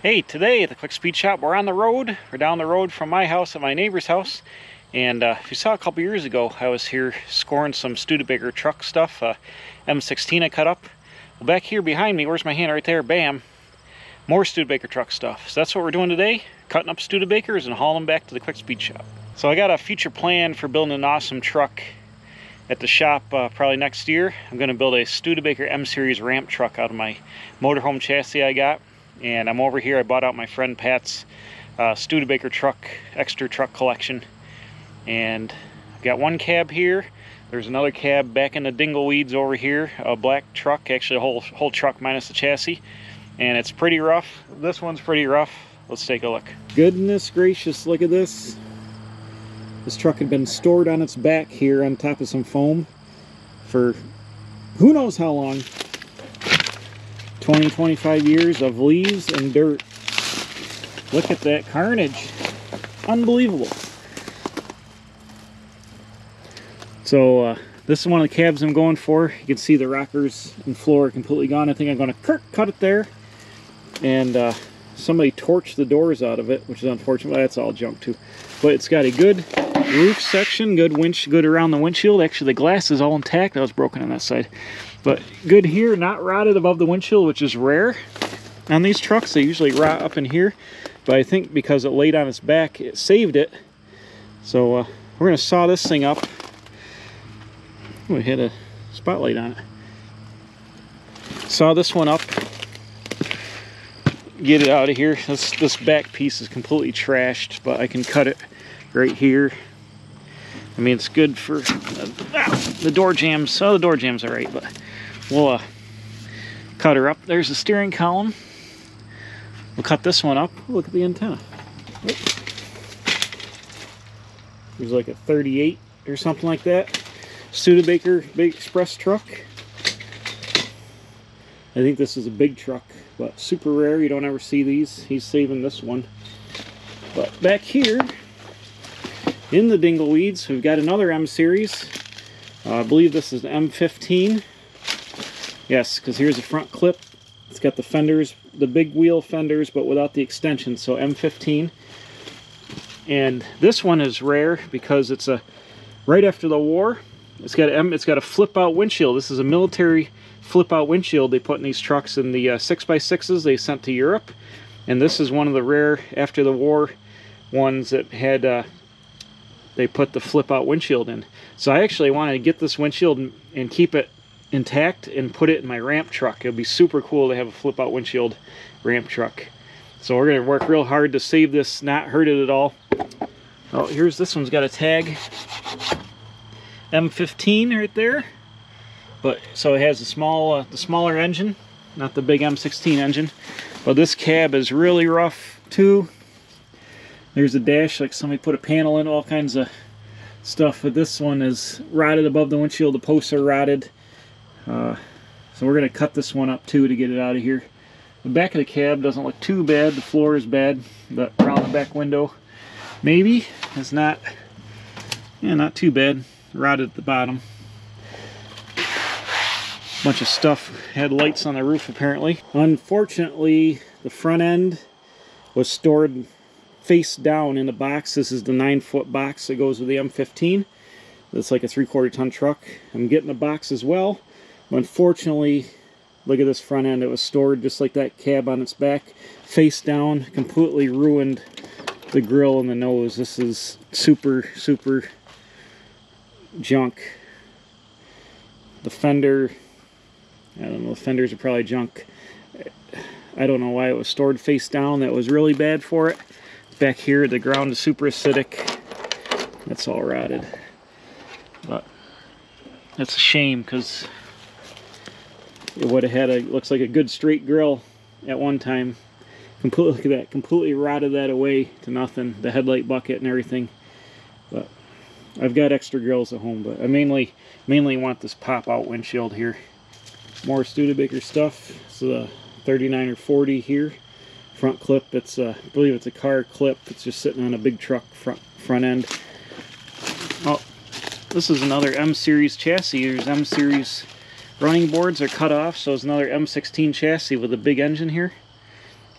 Hey, today at the Quick Speed Shop, we're on the road. We're down the road from my house and my neighbor's house. And if you saw a couple years ago, I was here scoring some Studebaker truck stuff, M16 I cut up. Well, back here behind me, where's my hand? Right there, bam, more Studebaker truck stuff. So that's what we're doing today, cutting up Studebakers and hauling them back to the Quick Speed Shop. So I got a future plan for building an awesome truck at the shop probably next year. I'm going to build a Studebaker M series ramp truck out of my motorhome chassis I got. And I'm over here, I bought out my friend Pat's Studebaker truck, extra truck collection. And I've got one cab here. There's another cab back in the dingleweeds over here, a black truck, actually a whole truck minus the chassis. And it's pretty rough. This one's pretty rough. Let's take a look. Goodness gracious, look at this. This truck had been stored on its back here on top of some foam for who knows how long. 20-25 years of leaves and dirt. Look at that carnage. Unbelievable. So this is one of the cabs I'm going for. You can see the rockers and floor are completely gone. I think I'm going to cut it there. And somebody torched the doors out of it, which is unfortunate. Well, that's all junk too. But it's got a good roof section, good around the windshield. Actually, the glass is all intact. That was broken on that side. But good here, not rotted above the windshield, which is rare on these trucks. They usually rot up in here. But I think because it laid on its back, it saved it. So we're going to saw this thing up. We hit a spotlight on it. Saw this one up. Get it out of here. This back piece is completely trashed, but I can cut it right here. I mean, it's good for the door jams. Oh, the door jams are right, but we'll cut her up. There's the steering column. We'll cut this one up. Look at the antenna. There's like a 38 or something like that. Studebaker Big Express truck. I think this is a big truck, but super rare. You don't ever see these. He's saving this one. But back here in the dingleweeds, we've got another M series. I believe this is the M15. Yes, because here's the front clip. It's got the fenders, the big wheel fenders, but without the extension. So M15. And this one is rare because it's a right after the war. It's got a flip-out windshield. This is a military flip-out windshield they put in these trucks in the 6x6s they sent to Europe. And this is one of the rare after the war ones that had they put the flip-out windshield in. So I actually wanted to get this windshield and keep it intact and put it in my ramp truck. It'll be super cool to have a flip-out windshield ramp truck. So we're going to work real hard to save this, not hurt it at all. Oh, here's this one's got a tag. M15 right there. But so it has a the smaller engine, not the big M16 engine. But this cab is really rough too. There's a dash, like somebody put a panel in, all kinds of stuff. But this one is rotted above the windshield. The posts are rotted. So we're going to cut this one up too to get it out of here. The back of the cab doesn't look too bad. The floor is bad, but around the back window, maybe it's not. Yeah, not too bad. Rotted at the bottom. Bunch of stuff. Had lights on the roof apparently. Unfortunately, the front end was stored face down in the box. This is the 9-foot box that goes with the M15. It's like a 3/4 ton truck. I'm getting the box as well. Unfortunately, look at this front end. It was stored just like that cab on its back, face down. Completely ruined the grill and the nose. This is super junk. The fender, I don't know, the fenders are probably junk. I don't know why it was stored face down. That was really bad for it. Back here, the ground is super acidic. That's all rotted. But that's a shame because it would have had looks like a good straight grill at one time. Completely, look at that, completely rotted that away to nothing. The headlight bucket and everything. But I've got extra grills at home, but I mainly want this pop-out windshield here. More Studebaker stuff. It's a 39 or 40 here. Front clip. It's I believe it's a car clip. It's just sitting on a big truck front end. Oh, this is another M series chassis. There's M series running boards are cut off, so it's another M16 chassis with a big engine here.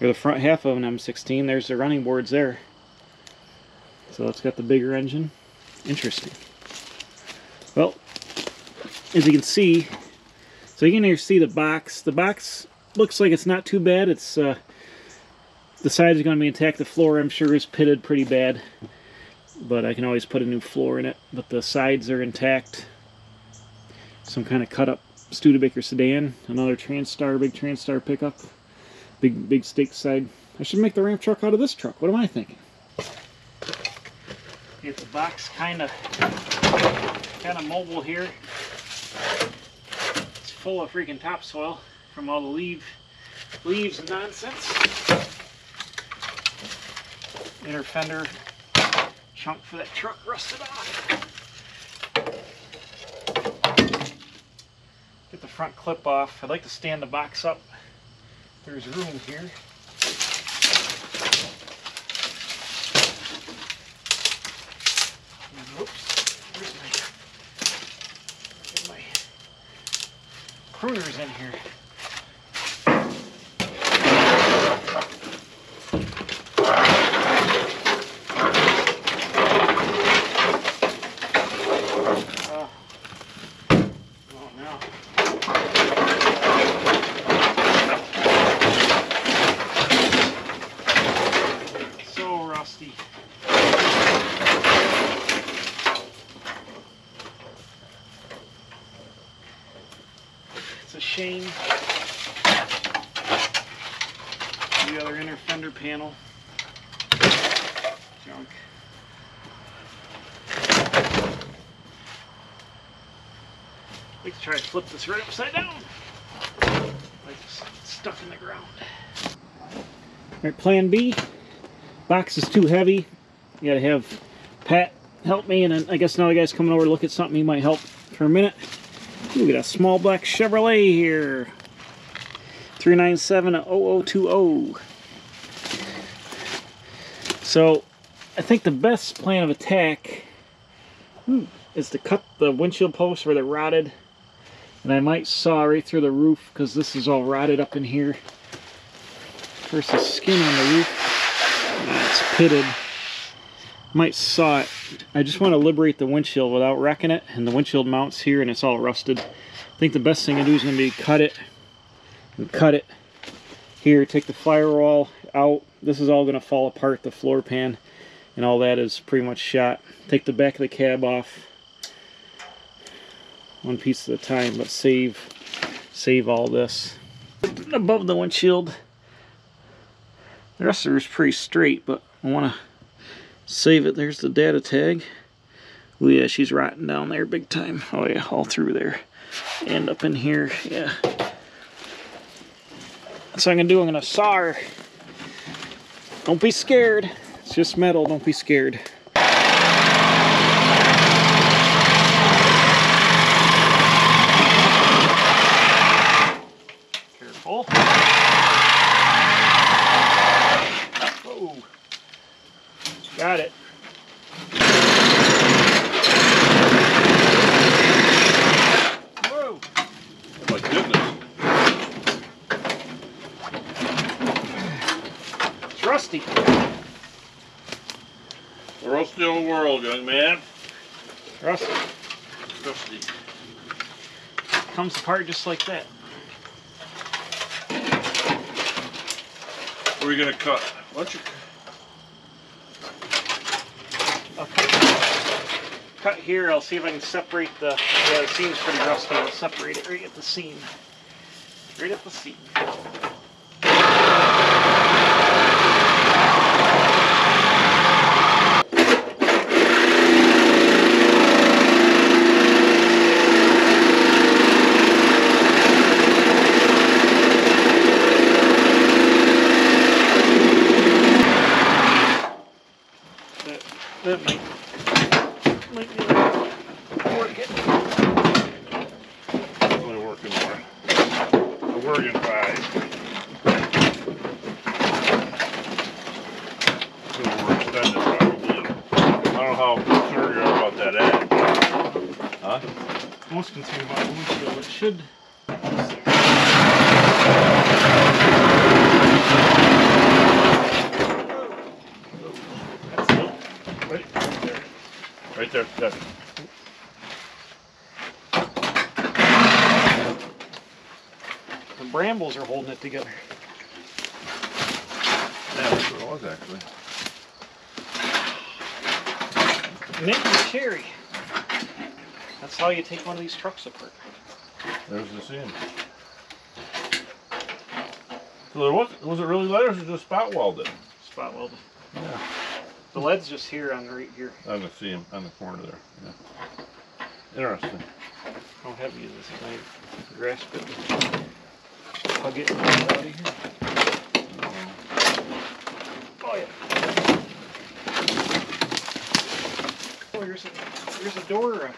or the front half of an M16. There's the running boards there. So it's got the bigger engine. Interesting. Well, as you can see, so you can here see the box. The box looks like it's not too bad. It's the sides are going to be intact. The floor, I'm sure, is pitted pretty bad, but I can always put a new floor in it. But the sides are intact. Some kind of cut-up Studebaker sedan. Another Transstar, big Transstar pickup. Big stake side. I should make the ramp truck out of this truck. What am I thinking? Get the box kind of mobile here. It's full of freaking topsoil from all the leaves and nonsense. Inner fender chunk for that truck rusted off. Get the front clip off. I'd like to stand the box up. There's room here. Whoops. Where's my pruners in here? It's a shame. The other inner fender panel. Junk. I'd like to try and flip this right upside down. Like it's stuck in the ground. Alright, plan B. Box is too heavy. You gotta have Pat help me, and then I guess another guy's coming over to look at something. He might help for a minute. Ooh, we got a small black Chevrolet here. 397-0020. So, I think the best plan of attack is to cut the windshield posts where they're rotted. And I might saw right through the roof because this is all rotted up in here. First the skin on the roof. It's pitted. Might saw it. I just want to liberate the windshield without wrecking it, and the windshield mounts here and it's all rusted. I think the best thing to do is going to be cut it and cut it here. Take the firewall out. This is all going to fall apart. The floor pan and all that is pretty much shot. Take the back of the cab off, one piece at a time, but save all this. Above the windshield, the rest of it is pretty straight, but I want to save it. There's the data tag. Oh yeah, she's rotting down there big time. Oh yeah, all through there and up in here. Yeah, that's what I'm gonna do. I'm gonna saw her. Don't be scared. It's just metal. Don't be scared. Careful. Oh, got it. Whoa. Oh my goodness. It's rusty. The rusty old world, young man. Rusty. Rusty. Comes apart just like that. What are you gonna cut? Why don't you Cut here. I'll see if I can separate the. Yeah, the seam's pretty rusty. I'll separate it right at the seam. Right at the seam. That might work it. Definitely working more. A working fine. So we're extended probably. I don't know how concerned you are about that edge. Huh? Most concerned about the windshield. It should. right there. There. The brambles are holding it together. Yeah, that's what it was actually. Mint cherry. That's how you take one of these trucks apart. There's the seam. So there was it really lead or was it just spot welded? Spot welded. Yeah. The lead's just here on right here. On the seam, on the corner there. Yeah. Interesting. How heavy is this? Can I grasp it? Hug it and get it out of here. Oh yeah. Oh, here's a door.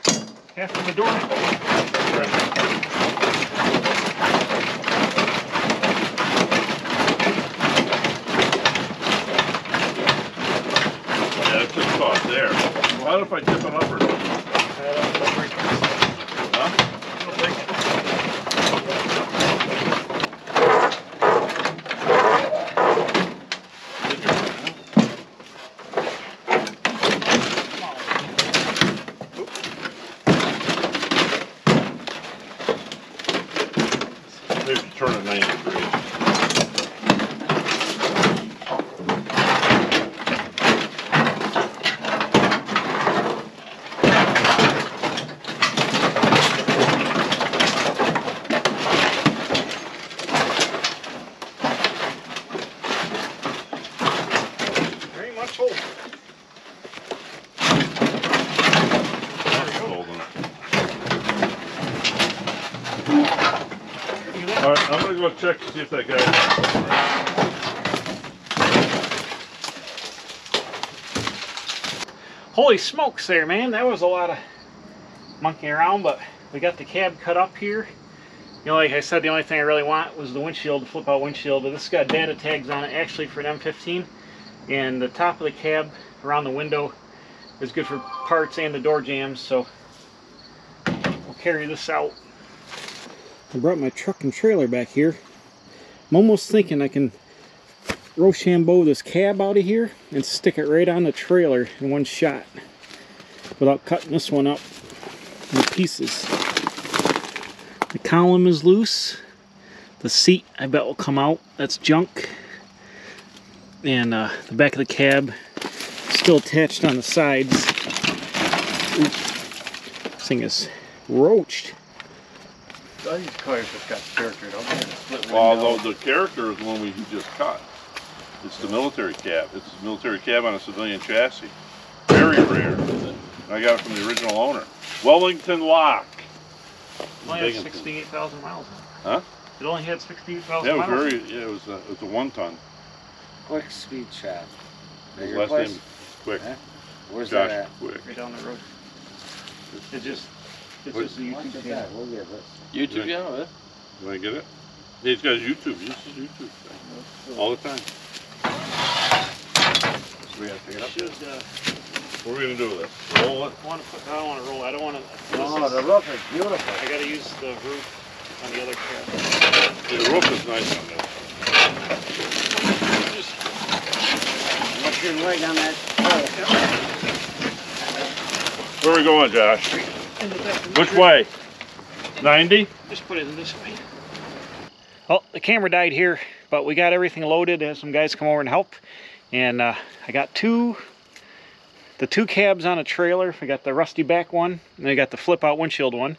Half of the door. Yeah, it's just caught there. Well, how if I tip it up or something? Huh? Maybe turn it 90 degrees. Very much hold. Alright, I'm gonna go check to see if that guy. Holy smokes there, man. That was a lot of monkeying around, but we got the cab cut up here. You know, like I said, the only thing I really want was the windshield, the flip out windshield, but this has got data tags on it actually for an M15. And the top of the cab around the window is good for parts and the door jambs, so we'll carry this out. I brought my truck and trailer back here. I'm almost thinking I can Rochambeau this cab out of here and stick it right on the trailer in one shot without cutting this one up into pieces. The column is loose. The seat I bet will come out. That's junk. And the back of the cab still attached on the sides. Ooh. This thing is roached. All these cars just got character, don't they? Split window. Although the character is the one we just cut. It's the military cab. It's the military cab on a civilian chassis. Very rare. I got it from the original owner. Wellington Lock. It only had 68,000 miles on it. Huh? It only had 68,000 Yeah, it was miles. very. Yeah, it was a 1-ton. Quick speed shop. His Your last place? name Quick. Yeah. Where's Josh that at? Quick. Right down the road. It's just a Watch YouTube it channel. back, we'll get it. YouTube channel, eh? You want to get it? Yeah, he's got his YouTube. He uses YouTube thing all the time. So we gotta pick it up. Should, What are we gonna do with this? Roll it? I don't want to roll. I don't want to. Oh, the roof is beautiful. I got to use the roof on the other cab. Yeah, the roof is nice on this. Much your leg on that pole. Where are we going, Josh? Which way? 90? Just put it in this way. Well, the camera died here, but we got everything loaded. Had some guys come over and help, and I got the two cabs on a trailer. I got the rusty back one, and I got the flip out windshield one.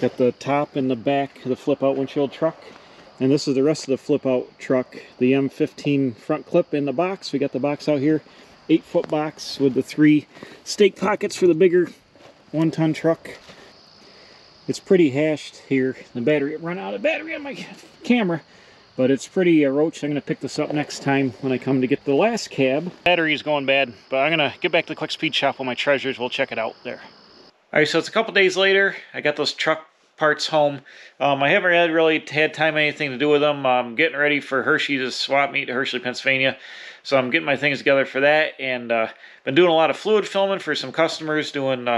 Got the top and the back of the flip out windshield truck, and this is the rest of the flip out truck. The M15 front clip in the box. We got the box out here, 8-foot box with the 3 stake pockets for the bigger 1-ton truck. It's pretty hashed here. The battery run out of battery on my camera, but it's pretty roached. I'm going to pick this up next time when I come to get the last cab. Battery's going bad, but I'm going to get back to the quick speed shop with my treasures. We'll check it out there. Alright, so it's a couple days later. I got those truck parts home. I haven't really had time anything to do with them. I'm getting ready for Hershey's swap meet to Hershey, Pennsylvania. So I'm getting my things together for that, and been doing a lot of fluid filming for some customers, doing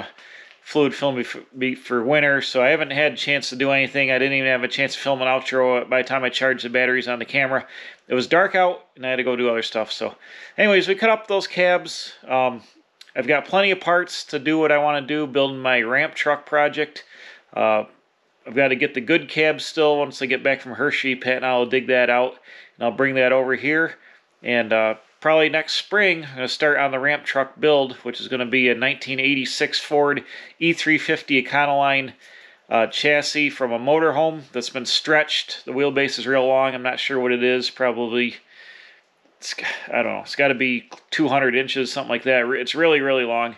fluid film for winter, so I haven't had a chance to do anything. I didn't even have a chance to film an outro by the time I charged the batteries on the camera. It was dark out, and I had to go do other stuff. So anyways, we cut up those cabs. I've got plenty of parts to do what I want to do, building my ramp truck project. I've got to get the good cab still. Once I get back from Hershey, Pat and I will dig that out, and I'll bring that over here. And probably next spring, I'm going to start on the ramp truck build, which is going to be a 1986 Ford E350 Econoline chassis from a motorhome that's been stretched. The wheelbase is real long. I'm not sure what it is. Probably, I don't know. It's got to be 200 inches, something like that. It's really, really long.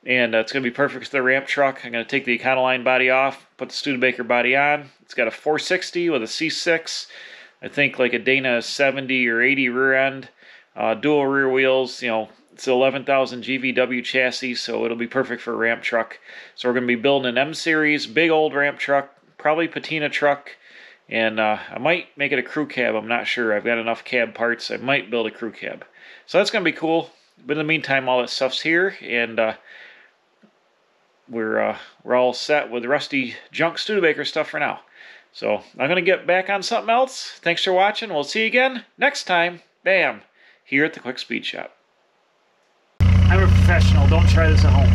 And it's going to be perfect for the ramp truck. I'm going to take the Econoline body off, put the Studebaker body on. It's got a 460 with a C6. I think like a Dana 70 or 80 rear end. Dual rear wheels, you know, it's an 11,000 GVW chassis, so it'll be perfect for a ramp truck. So we're going to be building an M series, big old ramp truck, probably patina truck, and I might make it a crew cab. I'm not sure. I've got enough cab parts. I might build a crew cab. So that's going to be cool. But in the meantime, all that stuff's here, and we're all set with rusty junk Studebaker stuff for now. So I'm going to get back on something else. Thanks for watching. We'll see you again next time. Bam! Here at the Quick Speed Shop. I'm a professional. Don't try this at home.